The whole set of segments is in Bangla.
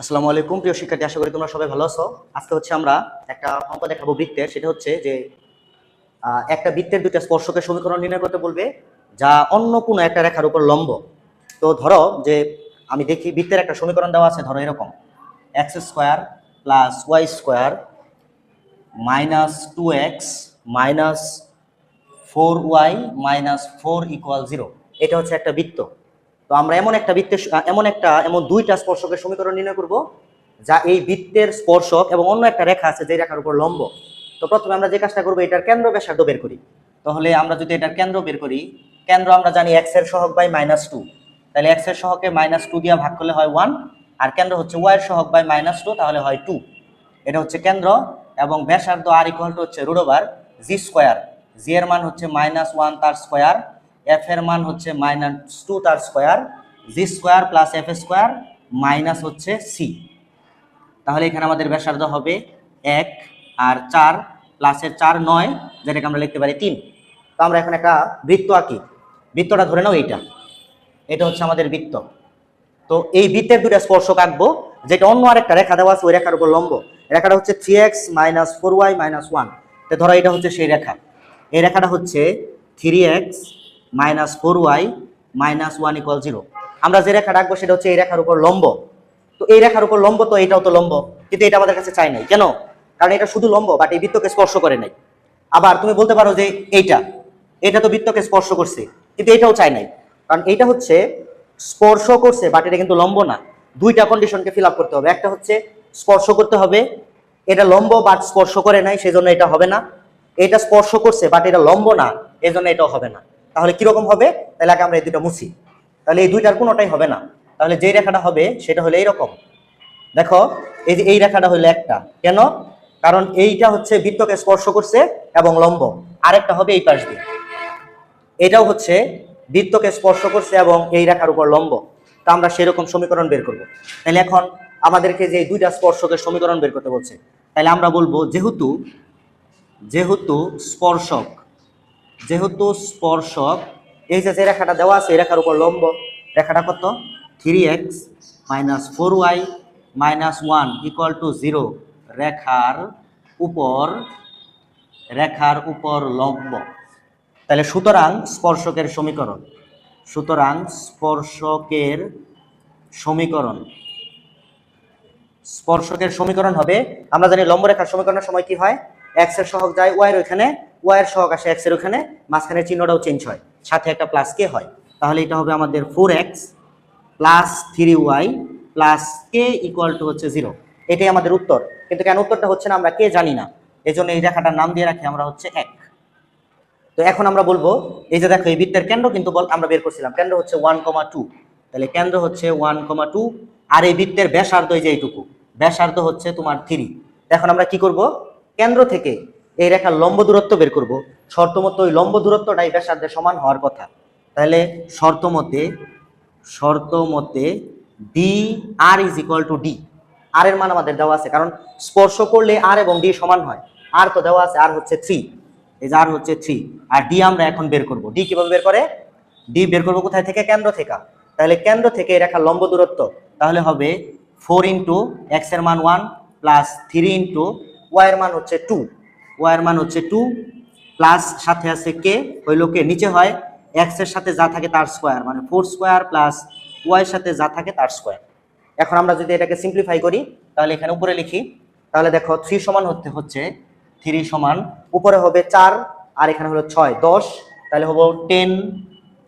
আসসালামু আলাইকুম প্রিয় শিক্ষার্থী, আশা করি তোমরা সবাই ভালো আছো। আজকে হচ্ছে আমরা একটা অঙ্ক দেখাবো বৃত্তের। সেটা হচ্ছে যে একটা বৃত্তের দুইটা স্পর্শকের সমীকরণ নির্ণয় করতে বলবে যা অন্য কোনো একটা রেখার উপর লম্ব। তো ধরো যে আমি দেখি বৃত্তের একটা সমীকরণ দেওয়া আছে, ধরো এরকম X square plus Y square minus 2x minus 4y minus 4 equal 0। এটা হচ্ছে একটা বৃত্ত। তো আমরা এমন একটা বৃত্তের এমন দুইটা স্পর্শকের সমীকরণ নির্ণয় করব যা এই বৃত্তের স্পর্শক এবং অন্য একটা রেখা আছে যে রেখার উপর লম্ব। তো প্রথমে আমরা যে কাজটা করবো, এটার কেন্দ্র ব্যাসার্ধ বের করি। তাহলে আমরা যদি এটার কেন্দ্র বের করি, কেন্দ্র আমরা জানি এক্স এর সহগ বাই -2। তাহলে এক্স এর সহগকে -2 দিয়ে ভাগ করলে হয় 1, আর কেন্দ্র হচ্ছে ওয়াই এর সহগ বাই -2, তাহলে হয় 2। এটা হচ্ছে কেন্দ্র, এবং ব্যাসার্ধ আর ইকুয়াল টু হচ্ছে √g স্কোয়ার। জি এর মান হচ্ছে -1 তার স্কোয়ার, এফ এর মান হচ্ছে -2 তার square, G square plus F square minus হচ্ছে সি। তাহলে এখানে আমাদের ব্যাসার্ধ হবে 1 আর 4 প্লাসের 4 9, যেটাকে আমরা লিখতে পারি 3। তো আমরা এখন একটা বৃত্ত আঁকি। বৃত্তটা ধরে নাও এটা হচ্ছে আমাদের বৃত্ত। তো এই বৃত্তের দুটো স্পর্শক আঁকবো, যেটা অন্য আরেকটা রেখা দেওয়া আছে ওই রেখার উপর লম্ব। রেখাটা হচ্ছে 3x - 4y - 1। তো ধরো এটা হচ্ছে সেই রেখা। এই রেখাটা হচ্ছে 3x - 4y - 1 = 0। আমরা যে রেখাটা আঁকবো সেটা হচ্ছে এই রেখার উপর লম্ব। তো এই রেখার উপর লম্ব, তো এটাও তো লম্ব, কিন্তু এটা আমাদের কাছে চাই নাই। কেন? কারণ এটা শুধু লম্ব, বাট এই বৃত্তকে স্পর্শ করে নাই। আবার তুমি বলতে পারো যে এটা তো বৃত্তকে স্পর্শ করছে, কিন্তু এটাও চাই নাই, কারণ এটা হচ্ছে স্পর্শ করছে বাট এটা কিন্তু লম্ব না। দুইটা কন্ডিশনকে ফিল আপ করতে হবে। একটা হচ্ছে স্পর্শ করতে হবে, এটা লম্ব বাট স্পর্শ করে নাই, সেজন্য এটা হবে না। এটা স্পর্শ করছে বাট এটা লম্ব না, এজন্য এটাও হবে না। তাহলে কিরকম হবে? তাহলে আগে আমরা এই দুটো মুছি। তাহলে এই দুইটার কোনোটাই হবে না। তাহলে যেই রেখাটা হবে সেটা হলো এইরকম। দেখো, এই যে এই রেখাটা হলো একটা। কেন? কারণ এইটা হচ্ছে বৃত্তকে স্পর্শ করছে এবং লম্ব। আরেকটা হবে এই পাশ দিয়ে, এটাও হচ্ছে বৃত্তকে স্পর্শ করছে এবং এই রেখার উপর লম্ব। তা আমরা সেরকম সমীকরণ বের করব। তাহলে এখন আমাদেরকে যে দুইটা স্পর্শকের সমীকরণ বের করতে বলছে, তাহলে আমরা বলবো যেহেতু স্পর্শক এই যে রেখাটা দেওয়া আছে এই রেখার উপর লম্ব। রেখাটা কত? 3x - 4y - 1 = 0। রেখার উপর লম্ব। তাহলে সুতরাং স্পর্শকের সমীকরণ হবে, আমরা জানি লম্ব রেখার সমীকরণের সময় কি হয়, এক্স এর সহগ যায় ওয়াই এর ওখানে, ওয়াই এর সহগ আসে এক্স এর ওখানে, মাঝখানের চিহ্নটাও চেঞ্জ হয়, সাথে একটা প্লাস কে হয়। তাহলে এটা হবে আমাদের 4x + 3y + কে = হচ্ছে 0। এটাই আমাদের উত্তর। কিন্তু কেন উত্তরটা হচ্ছে না আমরা কে জানি না, এজন্য এই রেখাটার নাম দিয়ে রাখি আমরা হচ্ছে 1। তো এখন আমরা বলবো, এই যে দেখো এই বৃত্তের কেন্দ্র কিন্তু আমরা বের করছিলাম, কেন্দ্র হচ্ছে 1,2। তাহলে কেন্দ্র হচ্ছে 1,2, আর এই বৃত্তের ব্যাসার্ধ এই যে এইটুকু, ব্যাসার্ধ হচ্ছে তোমার 3। এখন আমরা কি করব, কেন্দ্র থেকে এই রেখার লম্ব দূরত্ব বের করব। শর্ত মতে ওই লম্ব দূরত্বটাই ব্যাসার্ধের সমান হওয়ার কথা। তাহলে শর্ত মতে ডি আর = ডি। আর এর মান আমাদের দেওয়া আছে, কারণ স্পর্শ করলে আর এবং ডি সমান হয়। আর তো দেওয়া আছে, আর হচ্ছে 3, এই যে আর হচ্ছে 3, আর ডি আমরা এখন বের করব। ডি কিভাবে বের করে? ডি বের করবো কোথায় থেকে? কেন্দ্র থেকে। তাহলে কেন্দ্র থেকে রেখার লম্ব দূরত্ব তাহলে হবে 4 × x এর মান 1 প্লাস 3 × y এর মান হচ্ছে 2, y এর মান হচ্ছে 2 প্লাস সাথে আছে কে, হইল কে, নিচে হয় x এর সাথে যা থাকে তার স্কয়ার, মানে 4 স্কয়ার প্লাস y এর সাথে যা থাকে তার স্কয়ার। এখন আমরা যদি এটাকে সিম্পলিফাই করি, তাহলে এখানে উপরে লিখি। তাহলে দেখো 3 সমান হচ্ছে 3 সমান উপরে হবে 4 আর এখানে হলো 6 10, তাহলে হবো 10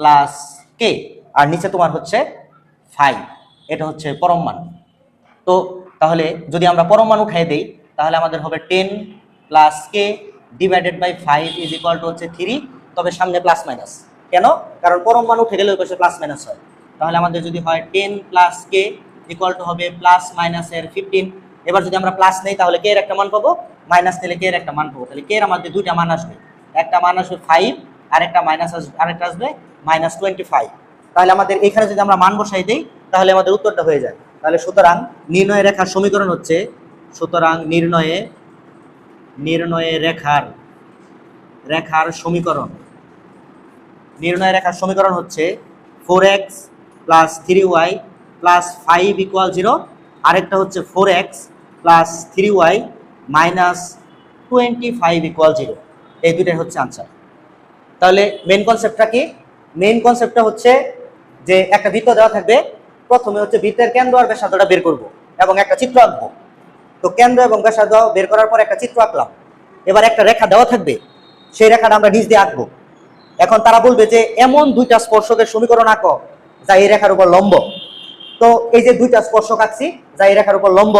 প্লাস কে, আর নিচে তোমার হচ্ছে 5। এটা হচ্ছে পরম মান। তো তাহলে যদি আমরা পরম মান উঠাই দেই, তাহলে আমাদের হবে 10 প্লাস কে ডিভাইডেড বাই 5 = হচ্ছে 3, তবে সামনে প্লাস মাইনাস। কেন? কারণ পরম মান উঠে গেলে ওই পাশে প্লাস মাইনাস হয়। তাহলে আমাদের যদি হয় 10 প্লাস কে = হবে প্লাস মাইনাসের 15। এবার যদি আমরা প্লাস নেই তাহলে কে এর একটা মান পাবো, মাইনাস নিলে কে এর একটা মান পাবো। তাহলে কে এর আমাদের দুইটা মান আসবে, একটা মান আসবে 5 আর একটা আরেকটা আসবে -25। তাহলে আমাদের এখানে যদি আমরা মান বসাই দেই তাহলে আমাদের উত্তরটা হয়ে যায়। তাহলে সুতরাং নির্ণয় রেখার সমীকরণ হচ্ছে, নির্ণয় রেখার সমীকরণ হচ্ছে 4x + 3y + 5 = 0। আরেকটা হচ্ছে 4x plus 3y minus 25 equal 0। এই দুইটাই হচ্ছে আনসার। তাহলে মেইন কনসেপ্টটা কি? মেইন কনসেপ্টটা হচ্ছে যে একটা বৃত্ত দেওয়া থাকবে, প্রথমে হচ্ছে বৃত্তের কেন্দ্র আর ব্যাসার্ধটা বের করব এবং একটা চিত্র আঁকবো। তো কেন্দ্র এবং ব্যাসার্ধ বের করার পর একটা চিত্র আঁকলাম। এবার একটা রেখা দেওয়া থাকবে, সেই রেখাটা আমরা নিচ দিয়ে আঁকবো। এখন তারা বলবে যে এমন দুইটা স্পর্শকের সমীকরণ আঁকো যা এই রেখার উপর লম্ব। তো এই যে দুইটা স্পর্শক আঁকছি যা এই রেখার উপর লম্ব।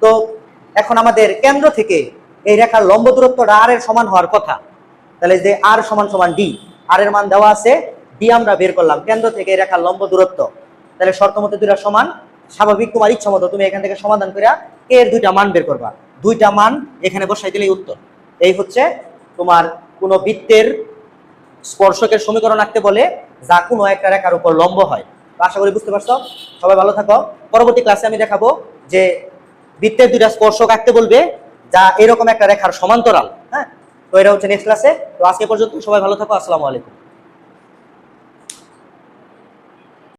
তো এখন আমাদের কেন্দ্র থেকে এই রেখার লম্ব দূরত্বটা আর এর সমান হওয়ার কথা। তাহলে যে আর সমান সমান ডি, আর এর মান দেওয়া আছে, ডি আমরা বের করলাম কেন্দ্র থেকে এই রেখার লম্ব দূরত্ব। তাহলে শর্ত মতে দুইটা সমান, স্বাভাবিক তোমার ইচ্ছা মতো তুমি এখান থেকে সমাধান করে কে এর দুইটা মান বের করবা, দুইটা মান এখানে বসাই দিলেই উত্তর। এই হচ্ছে তোমার কোনো বৃত্তের স্পর্শকের সমীকরণ আঁকতে বলে যা কোনো একটা রেখার উপর লম্ব হয়। তো আশা করি বুঝতে পারছো। সবাই ভালো থাকো। পরবর্তী ক্লাসে আমি দেখাবো যে বৃত্তের দুইটা স্পর্শক আঁকতে বলবে যা এরকম একটা রেখার সমান্তরাল। হ্যাঁ, তো এটা হচ্ছে নেক্সট ক্লাসে। তো আজকে পর্যন্ত সবাই ভালো থাকো। আসসালামু আলাইকুম।